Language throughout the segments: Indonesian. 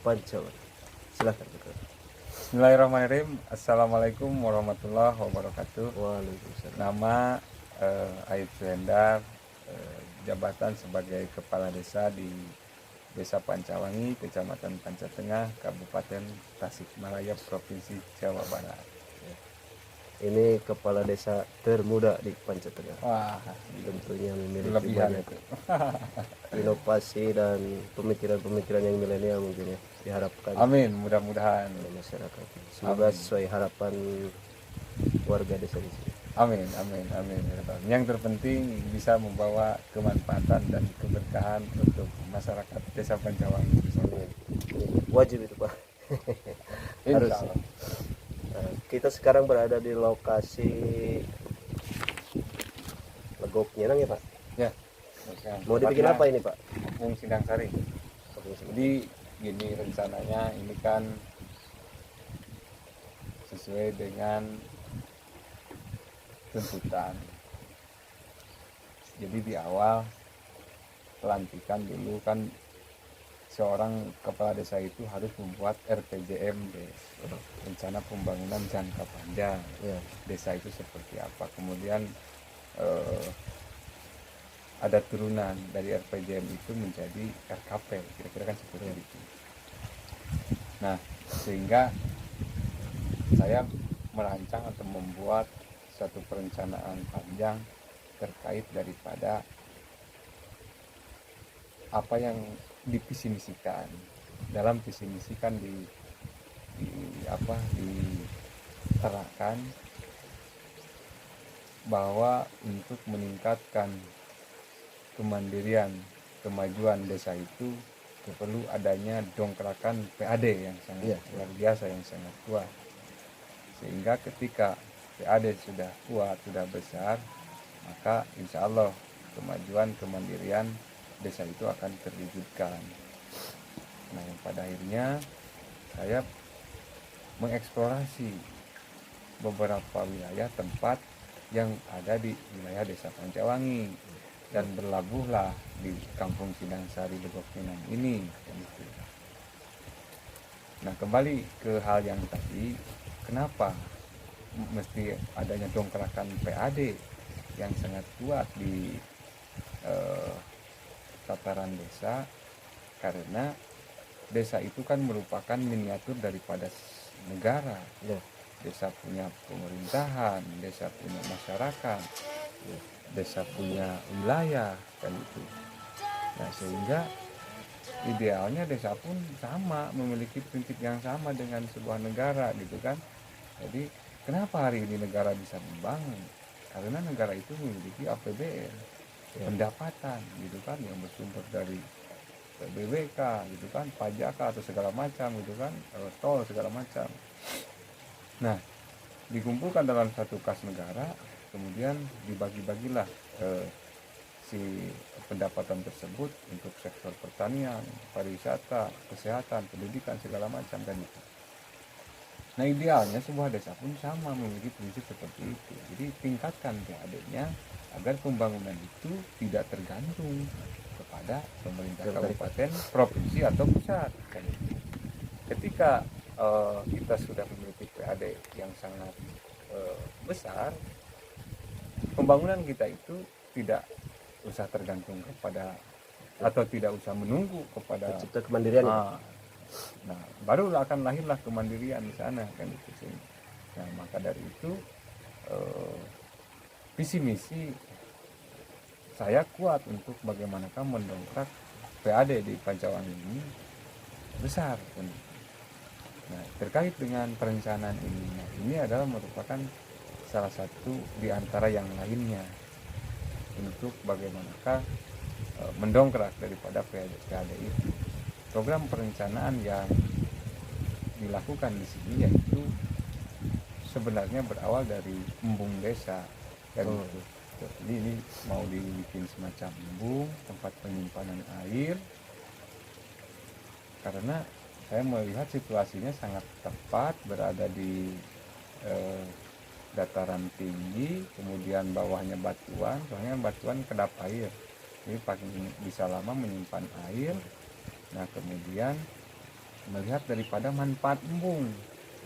Pancawang. Silakan Kak. Bismillahirrahmanirrahim. Assalamualaikum warahmatullahi wabarakatuh. Waalaikumsalam. Nama Aib Suhendar, jabatan sebagai Kepala Desa di Desa Pancawangi, Kecamatan Pancatengah, Kabupaten Tasikmalaya, Provinsi Jawa Barat. Ini kepala desa termuda di Pancatengah. Wah, Tentunya memiliki kelebihan banyak itu. inovasi dan pemikiran-pemikiran yang milenial mungkin ya diharapkan Amin, mudah-mudahan. oleh masyarakat. Semoga Amin. sesuai harapan warga desa di sini. Amin, amin, amin. Yang terpenting bisa membawa kemanfaatan dan keberkahan untuk masyarakat Desa Pancawangi. Amin. Ini wajib itu Pak. Harus. Insya Allah. Nah, kita sekarang berada di lokasi Legok Nyenang ya Pak. Ya. Mau dibikin apa ini Pak? Kampung Sindang Sari. Jadi gini rencananya, ini kan sesuai dengan tuntutan. Jadi di awal pelantikan dulu kan seorang kepala desa itu harus membuat RPJMD, rencana pembangunan jangka panjang. Ya. Desa itu seperti apa. Kemudian ada turunan dari RPJM itu menjadi RKP, kira-kira kan seperti itu. Nah, sehingga saya merancang atau membuat suatu perencanaan panjang terkait daripada apa yang divisi misikan. Dalam visi misi kan diterapkan bahwa untuk meningkatkan kemandirian kemajuan desa itu perlu adanya dongkrakan PAD yang sangat luar biasa, yang sangat kuat, sehingga ketika PAD sudah kuat, sudah besar, maka insya Allah kemajuan kemandirian desa itu akan terwujudkan. Nah, yang pada akhirnya saya mengeksplorasi beberapa wilayah tempat yang ada di wilayah Desa Pancawangi dan berlabuhlah di Kampung Sindang Sari Legok Nyenang ini. Nah, kembali ke hal yang tadi, kenapa mesti adanya dongkrakan PAD yang sangat kuat di tataran desa, karena desa itu kan merupakan miniatur daripada negara. Desa punya pemerintahan, desa punya masyarakat, desa punya wilayah, kan itu. Nah, sehingga idealnya desa pun sama, memiliki prinsip yang sama dengan sebuah negara, gitu kan. Jadi kenapa hari ini negara bisa membangun? Karena negara itu memiliki APBN, pendapatan, gitu kan, yang bersumber dari BBK, gitu kan, pajak atau segala macam, gitu kan, tol segala macam. Nah, dikumpulkan dalam satu kas negara, kemudian dibagi-bagilah si pendapatan tersebut untuk sektor pertanian, pariwisata, kesehatan, pendidikan, segala macam, kan itu. Nah, idealnya sebuah desa pun sama, memiliki prinsip seperti itu. Jadi tingkatkan PAD-nya agar pembangunan itu tidak tergantung kepada pemerintah kabupaten, provinsi atau pusat, kan itu. Ketika kita sudah memiliki PAD yang sangat besar, pembangunan kita itu tidak usah tergantung kepada atau tidak usah menunggu kepada Mencipta kemandirian. Nah, baru akan lahirlah kemandirian di sana, kan itu. Nah, maka dari itu visi misi saya kuat untuk bagaimanakah mendongkrak PAD di Pancawangi ini besar, kan. Nah, terkait dengan perencanaan ini adalah merupakan salah satu di antara yang lainnya untuk bagaimanakah mendongkrak daripada PAD itu. Program perencanaan yang dilakukan di sini yaitu sebenarnya berawal dari embung desa, dan jadi ini mau dibikin semacam embung, tempat penyimpanan air, karena saya melihat situasinya sangat tepat berada di dataran tinggi, kemudian bawahnya batuan, soalnya batuan kedap air, jadi paling bisa lama menyimpan air. Nah, kemudian melihat daripada manfaat embung.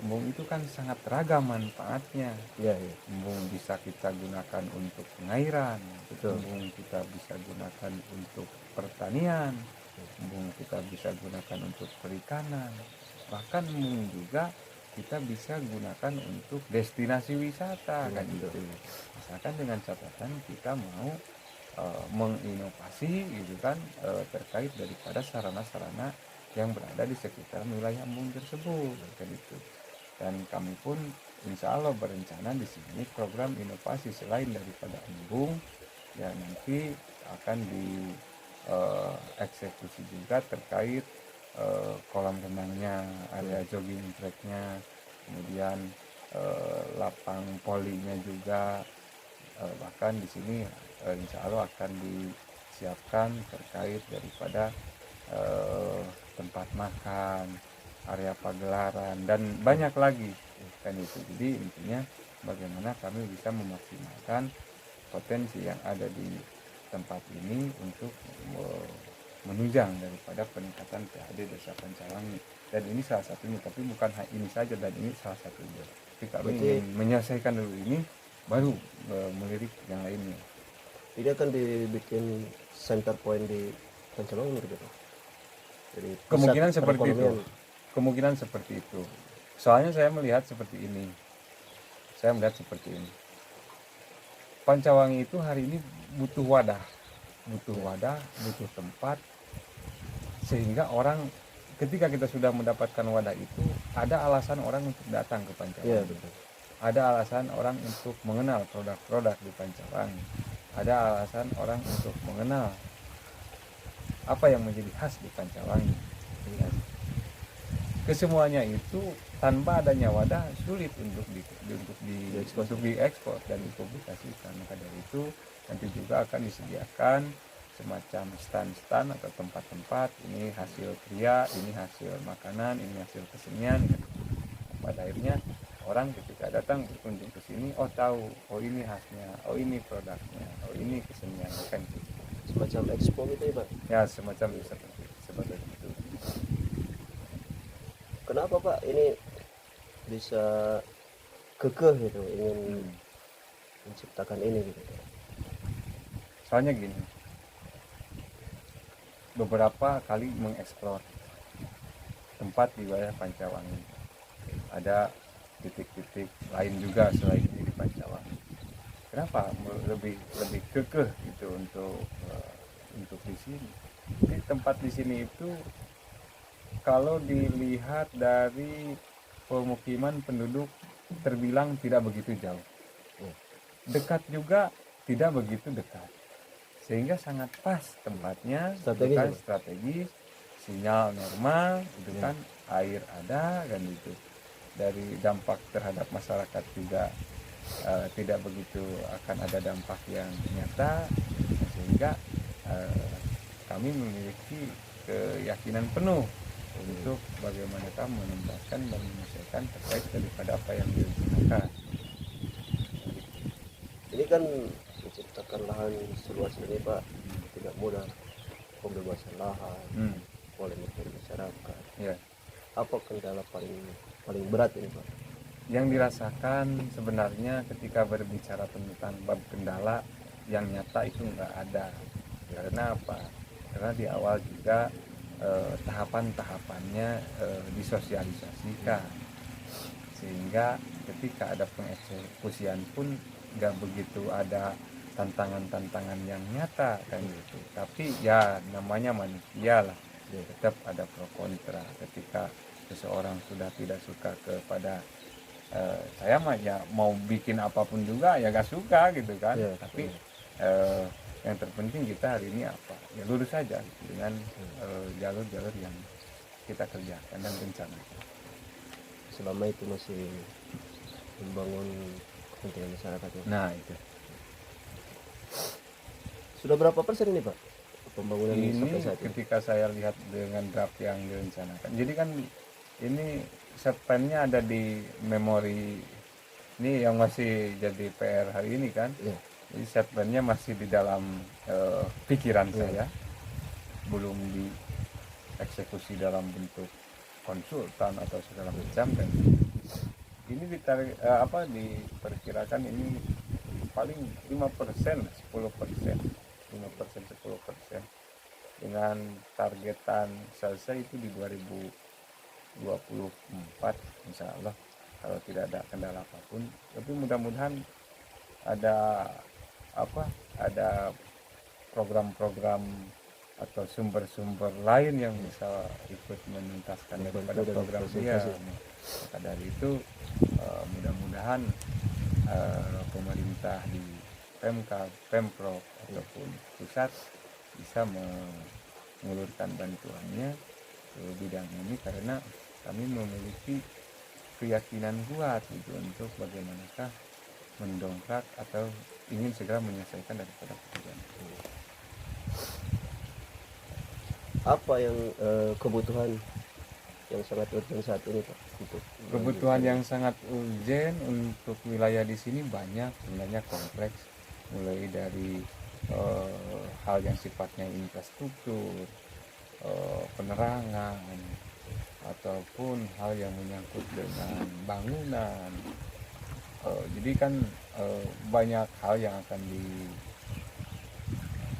Embung itu kan sangat ragam manfaatnya. Ya, ya. Embung bisa kita gunakan untuk pengairan, Betul. embung kita bisa gunakan untuk pertanian, embung kita bisa gunakan untuk perikanan, bahkan embung juga kita bisa gunakan untuk destinasi wisata Ya, kan betul. gitu. Misalkan dengan catatan kita mau menginovasi gitu kan terkait daripada sarana-sarana yang berada di sekitar wilayah embung tersebut kan itu. Dan kami pun insya Allah berencana di sini program inovasi selain daripada embung ya nanti akan dieksekusi juga terkait kolam renangnya, area jogging tracknya, kemudian lapang polinya juga, bahkan di sini insya Allah akan disiapkan terkait daripada tempat makan, area pagelaran dan banyak lagi kan itu. Jadi intinya bagaimana kami bisa memaksimalkan potensi yang ada di tempat ini untuk menunjang daripada peningkatan PAD Desa Pancawangi. Dan ini salah satunya, tapi bukan ini saja, dan ini salah satunya. Tapi kami ingin menyelesaikan dulu ini, baru melirik yang lainnya. Ini akan dibikin center point di Pancawangi gitu. Jadi Kemungkinan seperti itu. Kemungkinan seperti itu. Soalnya saya melihat seperti ini. Pancawangi itu hari ini butuh wadah, butuh tempat, sehingga orang ketika kita sudah mendapatkan wadah itu ada alasan orang untuk datang ke Pancawangi. Ya, betul. Ada alasan orang untuk mengenal produk-produk di Pancawangi. Ada alasan orang untuk mengenal apa yang menjadi khas di Pancawangi. Kesemuanya itu tanpa adanya wadah sulit untuk diekspor dan dipublikasikan. Maka dari itu nanti juga akan disediakan semacam stand-stand atau tempat-tempat, ini hasil kria, ini hasil makanan, ini hasil kesenian. Pada akhirnya orang ketika datang berkunjung ke sini, oh tahu, oh ini khasnya, oh ini produknya, oh ini kesenian, kan semacam expo gitu ya Pak? Ya semacam seperti itu. Kenapa Pak ini bisa kekeh gitu ingin menciptakan ini gitu? Soalnya gini, beberapa kali mengeksplor tempat di wilayah Pancawangi, ada titik-titik lain juga selain di Pancawangi. Kenapa lebih kekeh gitu untuk di sini? Jadi tempat di sini itu kalau dilihat dari pemukiman penduduk terbilang tidak begitu jauh, dekat juga tidak begitu dekat, sehingga sangat pas tempatnya, strategis, sinyal normal, itu kan air ada kan itu. Dari dampak terhadap masyarakat juga tidak begitu akan ada dampak yang nyata, sehingga kami memiliki keyakinan penuh untuk bagaimana kami menempatkan dan menyelesaikan terkait daripada apa yang direncanakan. Ini kan menciptakan lahan seluas ini Pak tidak mudah, pembebasan lahan, polemik dari masyarakat. Ya. Apa kendala paling berat ini Pak? Yang dirasakan sebenarnya ketika berbicara tentang bab kendala yang nyata itu nggak ada. Karena apa? Karena di awal juga tahapan-tahapannya disosialisasikan, sehingga ketika ada pengeksekusian pun nggak begitu ada tantangan-tantangan yang nyata kan gitu. Tapi ya namanya manusia lah, tetap ada pro kontra. Ketika seseorang sudah tidak suka kepada saya mah ya mau bikin apapun juga ya gak suka gitu kan. Tapi yang terpenting kita hari ini apa, ya lurus saja dengan jalur-jalur yang kita kerjakan dan rencanakan. Selama itu masih membangun kepentingan masyarakat ya? Nah itu sudah berapa persen ini Pak pembangunan ini sampai saat ini? ketika saya lihat dengan draft yang direncanakan, jadi kan ini setplannya ada di memori ini yang masih jadi PR hari ini kan. Jadi setplannya masih di dalam pikiran saya, belum dieksekusi dalam bentuk konsultan atau segala macam, dan ini diperkirakan ini paling 5%, 10%, 5%, 10%, dengan targetan selesai itu di 2024 insya Allah, kalau tidak ada kendala apapun. Tapi mudah-mudahan ada program-program atau sumber-sumber lain yang bisa ikut menuntaskan daripada program dia. Maka dari itu mudah-mudahan pemerintah di Pemkab, Pemprov ataupun pusat bisa mengulurkan bantuannya ke bidang ini, karena kami memiliki keyakinan kuat gitu untuk bagaimanakah mendongkrak atau ingin segera menyelesaikan daripada pekerjaan. Apa yang kebutuhan yang sangat urgent saat ini Pak? Untuk kebutuhan yang sangat urgent untuk wilayah di sini banyak, sebenarnya kompleks, mulai dari hal yang sifatnya infrastruktur, penerangan, ataupun hal yang menyangkut dengan bangunan. Jadi kan banyak hal yang akan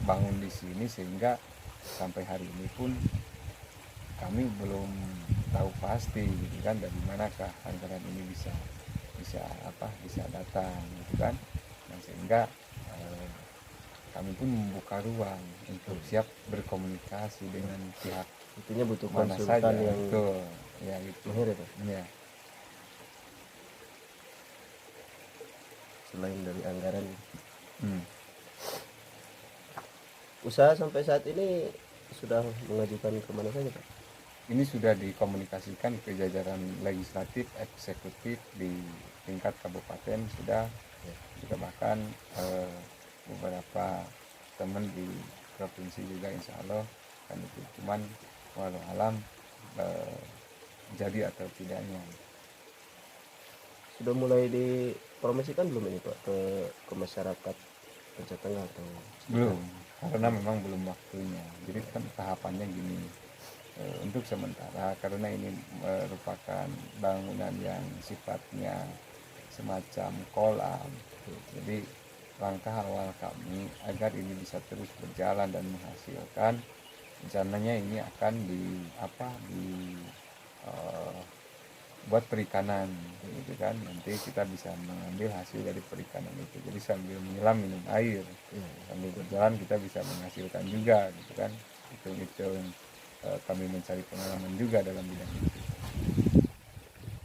dibangun di sini, sehingga sampai hari ini pun kami belum tahu pasti gitu kan, dari manakah anggaran ini bisa datang gitu kan. Nah, sehingga kami pun membuka ruang untuk siap berkomunikasi dengan pihak intinya butuh mana konsultan saja yang itu ya gitu ya. Selain dari anggaran, usaha sampai saat ini sudah mengajukan kemana saja Pak? Ini sudah dikomunikasikan ke jajaran legislatif, eksekutif di tingkat kabupaten sudah, juga bahkan beberapa teman di provinsi juga insya Allah kan itu, cuman walau alam jadi atau tidaknya. Sudah mulai dipromosikan belum ini Pak ke masyarakat Aceh Tengah atau belum, karena memang belum waktunya. Jadi kan tahapannya gini, untuk sementara karena ini merupakan bangunan yang sifatnya semacam kolam, jadi langkah awal kami agar ini bisa terus berjalan dan menghasilkan, rencananya ini akan buat perikanan gitu kan. Nanti kita bisa mengambil hasil dari perikanan itu, jadi sambil menyelam minum air, sambil berjalan kita bisa menghasilkan juga gitu kan. Hitung-hitung kami mencari pengalaman juga dalam bidang itu.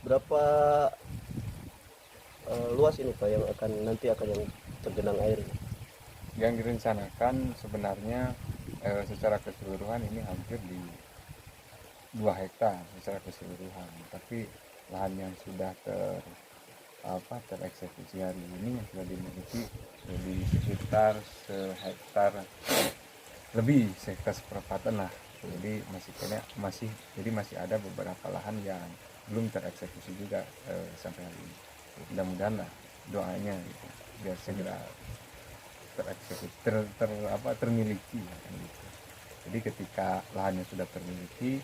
Berapa luas ini Pak yang nanti akan yang tergenang air? Yang direncanakan sebenarnya secara keseluruhan ini hampir di 2 hektar secara keseluruhan, tapi lahan yang sudah tereksekusi hari ini yang sudah dimiliki di sekitar sehektar lebih, sehektar seperempatan lah. Jadi masih ada beberapa lahan yang belum tereksekusi juga sampai hari ini. Mudah-mudahan lah doanya gitu, biar segera tereksekusi, termiliki kan gitu. Jadi ketika lahannya sudah termiliki,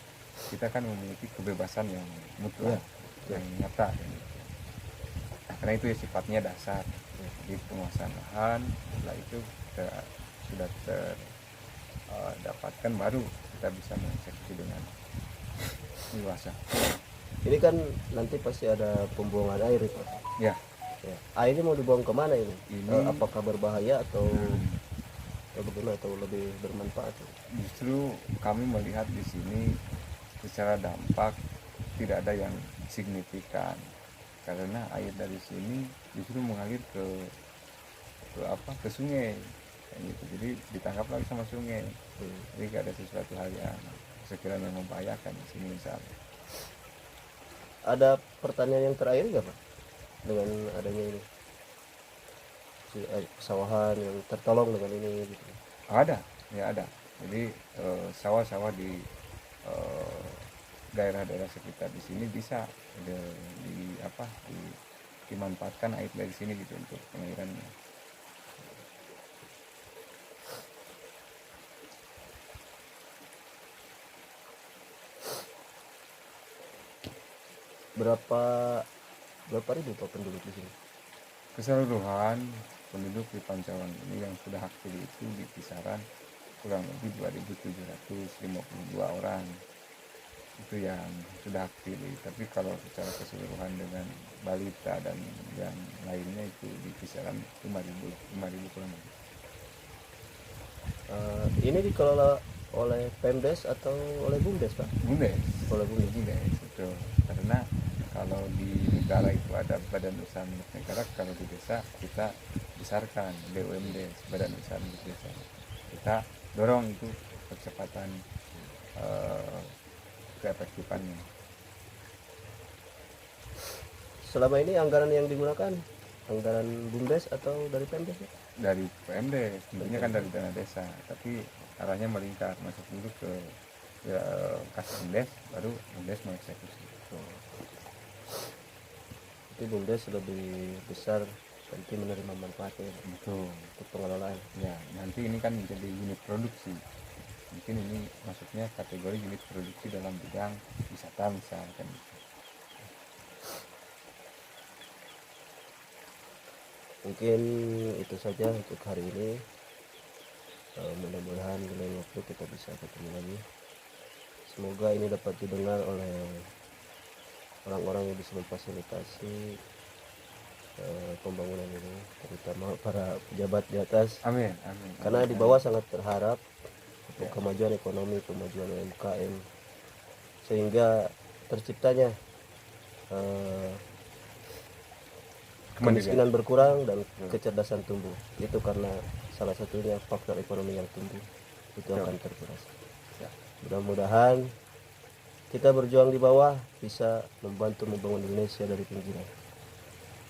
kita kan memiliki kebebasan yang mutlak, yang nyata gitu. Nah, karena itu ya sifatnya dasar. Jadi penguasaan lahan, setelah itu sudah dapatkan, baru kita bisa mengeksekusi dengan luasa. Ini kan nanti pasti ada pembuangan air itu. Ya. Airnya mau dibuang kemana ini? Apakah berbahaya atau bagaimana, atau lebih bermanfaat? Justru kami melihat di sini secara dampak tidak ada yang signifikan, karena air dari sini justru mengalir ke sungai gitu. Jadi ditangkap lagi sama sungai. Jadi tidak ada sesuatu hal yang sekiranya membahayakan di sini misalnya. Ada pertanian yang terair nggak Pak dengan adanya ini, pesawahan yang tertolong dengan ini gitu? Ada. Jadi sawah-sawah di daerah-daerah sekitar di sini bisa dimanfaatkan air dari sini gitu untuk pengairannya. berapa ribu Pak penduduk di sini? Keseluruhan penduduk di Pancawan ini yang sudah aktif itu di kisaran kurang lebih 2.752 orang itu yang sudah aktif. Tapi kalau secara keseluruhan dengan balita dan yang lainnya itu di kisaran 5.000 kurang lebih. Ini dikelola oleh Pemdes atau oleh Bumdes Pak? Bumdes. Oleh Bumdes Itu karena kalau di negara itu ada badan usaha milik negara, kalau di desa kita besarkan BUMD, badan usaha milik desa. Kita dorong itu percepatan keefektifannya. Selama ini anggaran yang digunakan anggaran Bumdes atau dari Pemdes? Dari PMD, tentunya kan dari dana desa, tapi arahnya melingkar, masuk dulu ke kas Bumdes, baru Bumdes mengeksekusi. Jadi Bumdes lebih besar nanti menerima manfaatnya Betul. untuk pengelolaan. Ya, nanti ini kan menjadi unit produksi. Mungkin ini masuknya kategori unit produksi dalam bidang wisata misalkan. Mungkin itu saja untuk hari ini. Mudah-mudahan di lain waktu kita bisa ketemu lagi. Semoga ini dapat didengar oleh orang-orang yang bisa memfasilitasi pembangunan ini, terutama para pejabat di atas. Amin, amin. Karena di bawah sangat berharap untuk kemajuan ekonomi, kemajuan UMKM, sehingga terciptanya kemiskinan berkurang dan kecerdasan tumbuh. Itu karena salah satunya faktor ekonomi yang tumbuh itu akan terkuras. Mudah-mudahan kita berjuang di bawah bisa membantu membangun Indonesia dari pinggiran.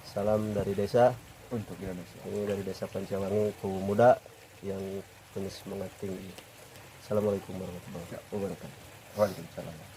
Salam dari desa untuk Indonesia. Ini dari desa Pancawangi, pemuda yang punya semangat tinggi. Assalamualaikum warahmatullahi wabarakatuh. Waalaikumsalam.